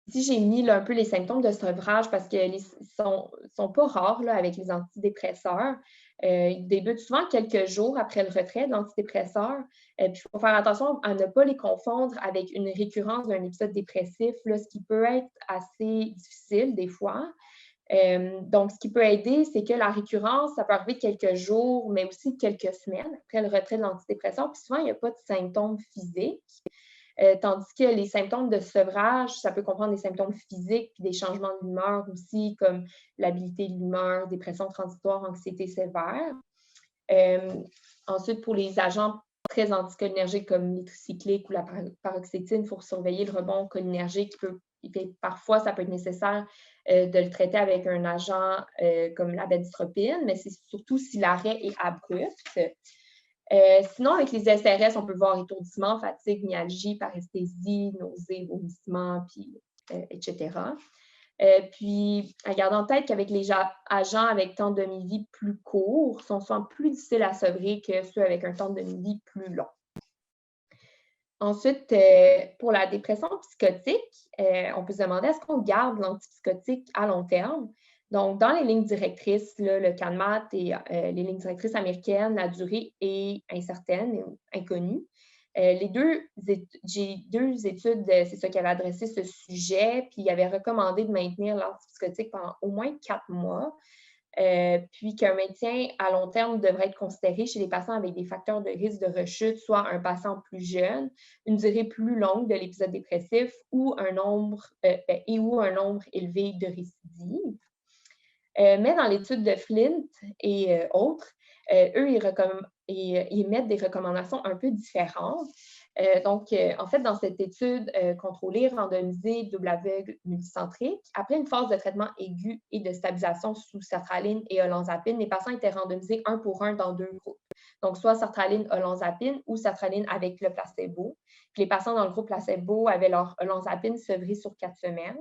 Ici, j'ai mis un peu les symptômes de sevrage parce qu'ils sont pas rares là, avec les antidépresseurs. Ils débutent souvent quelques jours après le retrait de l'antidépresseur. Puis il faut faire attention à ne pas les confondre avec une récurrence d'un épisode dépressif, là, ce qui peut être assez difficile des fois. Donc, ce qui peut aider, c'est que la récurrence, ça peut arriver quelques jours, mais aussi quelques semaines après le retrait de l'antidépresseur. Puis souvent, il n'y a pas de symptômes physiques. Tandis que les symptômes de sevrage, ça peut comprendre des symptômes physiques puis des changements d'humeur aussi, comme l'habilité de l'humeur, dépression transitoire, anxiété sévère. Ensuite, pour les agents très anticholinergiques comme l'hytricyclique ou la paroxétine, il faut surveiller le rebond cholinergique. Parfois, ça peut être nécessaire de le traiter avec un agent comme la benztropine, mais c'est surtout si l'arrêt est abrupt. Sinon, avec les SRS, on peut voir étourdissement, fatigue, myalgie, paresthésie, nausées, vomissements, etc. Puis, à garder en tête qu'avec les agents avec temps de demi-vie plus court, sont souvent plus difficiles à sevrer que ceux avec un temps de demi-vie plus long. Ensuite, pour la dépression psychotique, on peut se demander est-ce qu'on garde l'antipsychotique à long terme? Donc, dans les lignes directrices, là, le CANMAT et les lignes directrices américaines, la durée est incertaine et inconnue. J'ai deux études, c'est ça qui avaient adressé ce sujet, puis ils avaient recommandé de maintenir l'antipsychotique pendant au moins 4 mois. puis qu'un maintien à long terme devrait être considéré chez les patients avec des facteurs de risque de rechute, soit un patient plus jeune, une durée plus longue de l'épisode dépressif ou un nombre élevé de récidives. Mais dans l'étude de Flint et autres, eux, ils mettent des recommandations un peu différentes. En fait, dans cette étude contrôlée, randomisée, double aveugle, multicentrique, après une phase de traitement aigu et de stabilisation sous sertraline et olanzapine, les patients étaient randomisés un pour un dans 2 groupes. Donc, soit sertraline, olanzapine ou sertraline avec le placebo. Puis les patients dans le groupe placebo avaient leur olanzapine sevrée sur 4 semaines,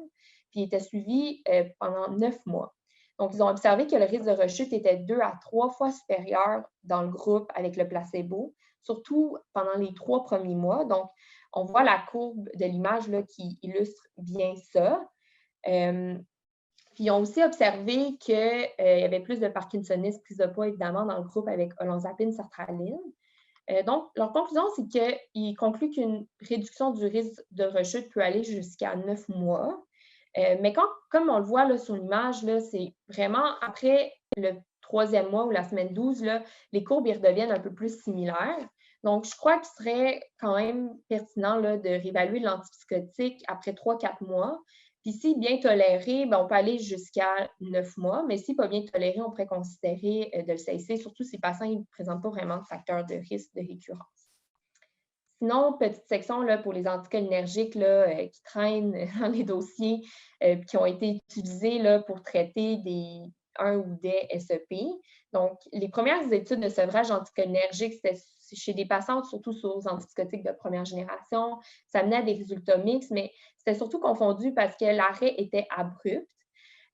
puis ils étaient suivis pendant 9 mois. Donc, ils ont observé que le risque de rechute était 2 à 3 fois supérieur dans le groupe avec le placebo, surtout pendant les 3 premiers mois. Donc, on voit la courbe de l'image là, qui illustre bien ça. Puis, ils ont aussi observé qu'il y avait plus de parkinsonisme, prise de poids, évidemment, dans le groupe avec olanzapine, sertraline. Donc, leur conclusion, c'est qu'ils concluent qu'une réduction du risque de rechute peut aller jusqu'à 9 mois. Mais comme on le voit là, sur l'image, c'est vraiment après le 3e mois ou la semaine 12, là, les courbes redeviennent un peu plus similaires. Donc, je crois qu'il serait quand même pertinent là, de réévaluer l'antipsychotique après 3-4 mois. Puis si bien toléré, ben, on peut aller jusqu'à 9 mois, mais si pas bien toléré, on pourrait considérer de le cesser, surtout si les patients ne présentent pas vraiment de facteur de risque de récurrence. Sinon, petite section là, pour les anticholinergiques là, qui traînent dans les dossiers qui ont été utilisés là, pour traiter un ou des SEP. Donc, les premières études de sevrage anticholinergique, c'était chez des patients, surtout sur les antipsychotiques de première génération. Ça menait à des résultats mixtes, mais c'était surtout confondu parce que l'arrêt était abrupt.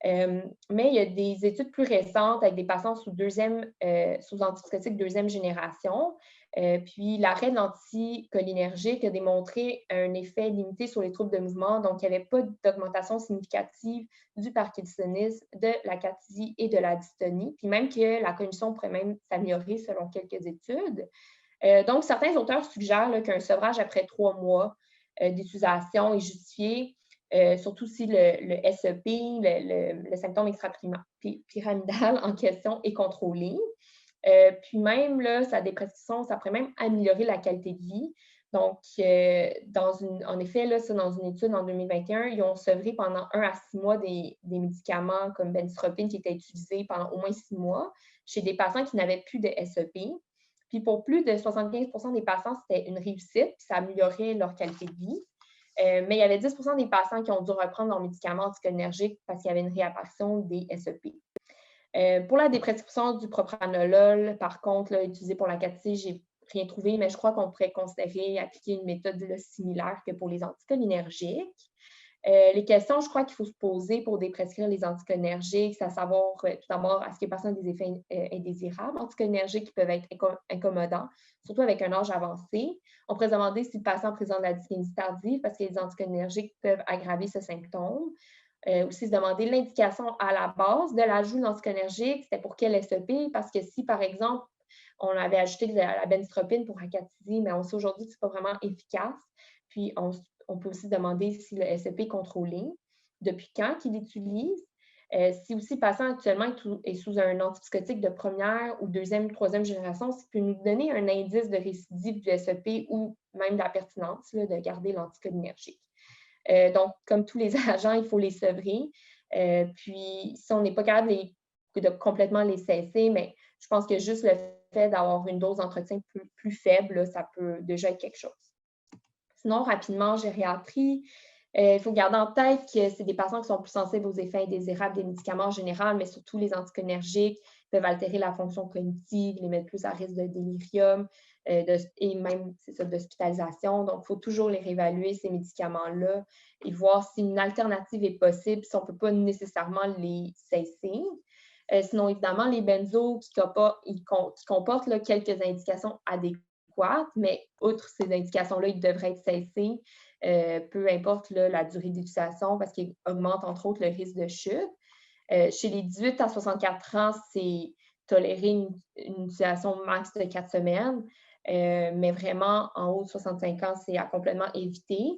Mais il y a des études plus récentes avec des patients sous antipsychotiques deuxième génération. Puis l'arrêt de l'anticholinergique a démontré un effet limité sur les troubles de mouvement. Donc, il n'y avait pas d'augmentation significative du parkinsonisme, de l'acathysie et de la dystonie. Puis même que la cognition pourrait même s'améliorer selon quelques études. Donc, certains auteurs suggèrent qu'un sevrage après 3 mois d'utilisation est justifié. Surtout si le SEP, le symptôme extrapyramidal en question est contrôlé. Puis même, là, sa dépression, ça pourrait même améliorer la qualité de vie. Donc, en effet, là, ça, dans une étude en 2021, ils ont sevré pendant 1 à 6 mois des médicaments comme benztropine qui étaient utilisés pendant au moins 6 mois chez des patients qui n'avaient plus de SEP. Puis pour plus de 75% des patients, c'était une réussite, puis ça améliorait leur qualité de vie. Mais il y avait 10% des patients qui ont dû reprendre leurs médicaments anticholinergiques parce qu'il y avait une réapparition des SEP. Pour la déprescription du propranolol, par contre, là, utilisé pour la l'acathysie, je n'ai rien trouvé, mais je crois qu'on pourrait considérer appliquer une méthode là, similaire que pour les anticholinergiques. Les questions, je crois qu'il faut se poser pour déprescrire les anticholinergiques, c'est à savoir, tout d'abord, est-ce que les patients ont des effets indésirables anticholinergiques qui peuvent être incommodants, surtout avec un âge avancé. On pourrait se demander si le patient présente de la dyskinésie tardive parce que les anticholinergiques peuvent aggraver ce symptôme. Aussi se demander l'indication à la base de l'ajout d'anticholinergiques, c'était pour quel SEP, parce que si, par exemple, on avait ajouté de la benztropine pour acathysie, mais on sait aujourd'hui que ce n'est pas vraiment efficace. Puis, on peut aussi demander si le SEP est contrôlé, depuis quand qu'il l'utilise. Si aussi le patient actuellement est sous un antipsychotique de première ou deuxième, troisième génération, ça peut nous donner un indice de récidive du SEP ou même de la pertinence là, de garder l'anticholinergique. Donc, comme tous les agents, il faut les sevrer. Puis, si on n'est pas capable de complètement les cesser, mais je pense que juste le fait d'avoir une dose d'entretien plus faible, là, ça peut déjà être quelque chose. Sinon, rapidement, gériatrie. Il faut garder en tête que c'est des patients qui sont plus sensibles aux effets indésirables des médicaments en général, mais surtout les anticholinergiques peuvent altérer la fonction cognitive, les mettre plus à risque de délirium et même d'hospitalisation. Donc, il faut toujours les réévaluer, ces médicaments-là, et voir si une alternative est possible, si on ne peut pas nécessairement les cesser. Sinon, évidemment, les benzos qui comportent là, quelques indications adéquates, mais outre ces indications-là, ils devraient être cessés. Peu importe là, la durée d'utilisation parce qu'il augmente entre autres le risque de chute. Chez les 18 à 64 ans, c'est tolérer une utilisation max de 4 semaines, mais vraiment en haut de 65 ans, c'est à complètement éviter.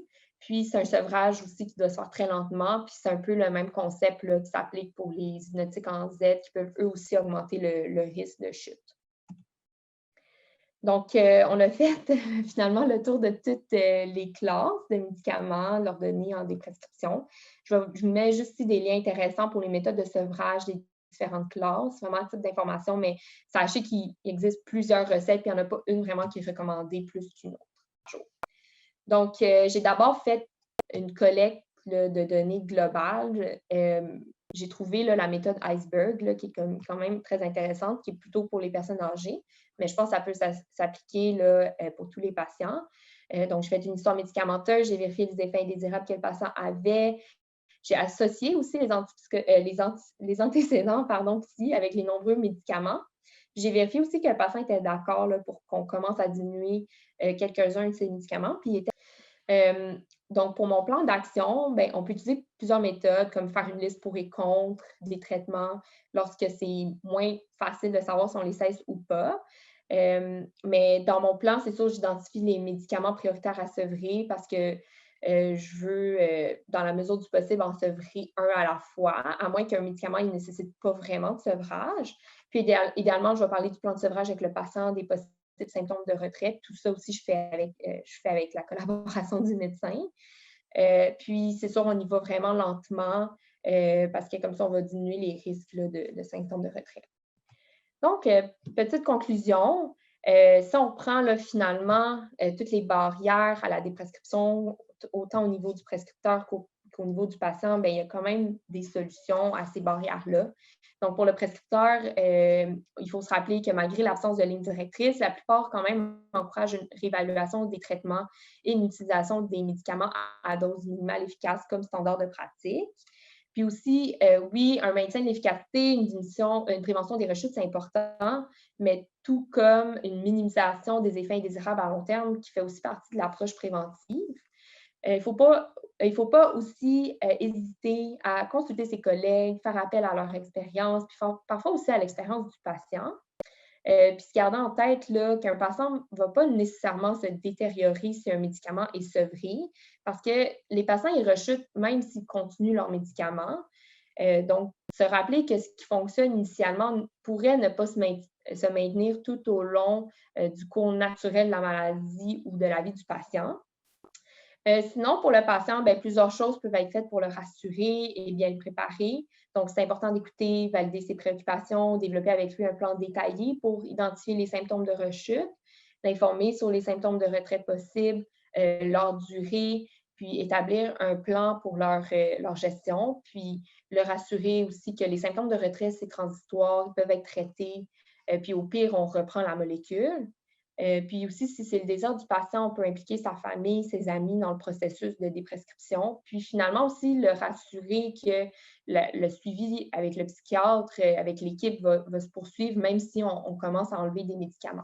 Puis, c'est un sevrage aussi qui doit se faire très lentement. Puis, c'est un peu le même concept là, qui s'applique pour les hypnotiques en Z qui peuvent eux aussi augmenter le risque de chute. Donc, on a fait finalement le tour de toutes les classes de médicaments, leur donner en déprescription. Je vous mets juste ici des liens intéressants pour les méthodes de sevrage des différentes classes, vraiment un type d'information, mais sachez qu'il existe plusieurs recettes, puis il n'y en a pas une vraiment qui est recommandée plus qu'une autre. Donc, j'ai d'abord fait une collecte là, de données globales. J'ai trouvé là, la méthode Iceberg, là, qui est quand même très intéressante, qui est plutôt pour les personnes âgées, mais je pense que ça peut s'appliquer là, pour tous les patients. Donc, j'ai fait une histoire médicamenteuse, j'ai vérifié les effets indésirables que le patient avait. J'ai associé aussi les antécédents pardon, psy avec les nombreux médicaments. J'ai vérifié aussi que le patient était d'accord pour qu'on commence à diminuer quelques-uns de ces médicaments. Puis, il était donc, pour mon plan d'action, ben, on peut utiliser plusieurs méthodes, comme faire une liste pour et contre des traitements lorsque c'est moins facile de savoir si on les cesse ou pas. Mais dans mon plan, c'est sûr, j'identifie les médicaments prioritaires à sevrer parce que je veux, dans la mesure du possible, en sevrer un à la fois, à moins qu'un médicament ne nécessite pas vraiment de sevrage. Puis, idéalement, je vais parler du plan de sevrage avec le patient, des possibles symptômes de retraite. Tout ça aussi, je fais avec la collaboration du médecin. Puis, c'est sûr, on y va vraiment lentement parce que comme ça, on va diminuer les risques là, de symptômes de retraite. Donc, petite conclusion, si on prend là, finalement toutes les barrières à la déprescription, autant au niveau du prescripteur qu'au niveau du patient, bien, il y a quand même des solutions à ces barrières-là. Donc, pour le prescripteur, il faut se rappeler que malgré l'absence de ligne directrice, la plupart quand même encouragent une réévaluation des traitements et une utilisation des médicaments à dose minimale efficace comme standard de pratique. Puis aussi, oui, un maintien de l'efficacité, une prévention des rechutes, c'est important, mais tout comme une minimisation des effets indésirables à long terme qui fait aussi partie de l'approche préventive. Il ne faut pas aussi hésiter à consulter ses collègues, faire appel à leur expérience, puis parfois aussi à l'expérience du patient. Puis se garder en tête qu'un patient ne va pas nécessairement se détériorer si un médicament est sevré, parce que les patients, ils rechutent même s'ils continuent leur médicament. Donc, se rappeler que ce qui fonctionne initialement pourrait ne pas se maintenir tout au long du cours naturel de la maladie ou de la vie du patient. Sinon, pour le patient, bien, plusieurs choses peuvent être faites pour le rassurer et bien le préparer. Donc, c'est important d'écouter, valider ses préoccupations, développer avec lui un plan détaillé pour identifier les symptômes de rechute, l'informer sur les symptômes de retraite possibles, leur durée, puis établir un plan pour leur gestion, puis le rassurer aussi que les symptômes de retraite, c'est transitoire, ils peuvent être traités, puis au pire, on reprend la molécule. Puis aussi, si c'est le désir du patient, on peut impliquer sa famille, ses amis dans le processus de déprescription. Puis finalement aussi, le rassurer que le suivi avec le psychiatre, avec l'équipe, va se poursuivre, même si on commence à enlever des médicaments.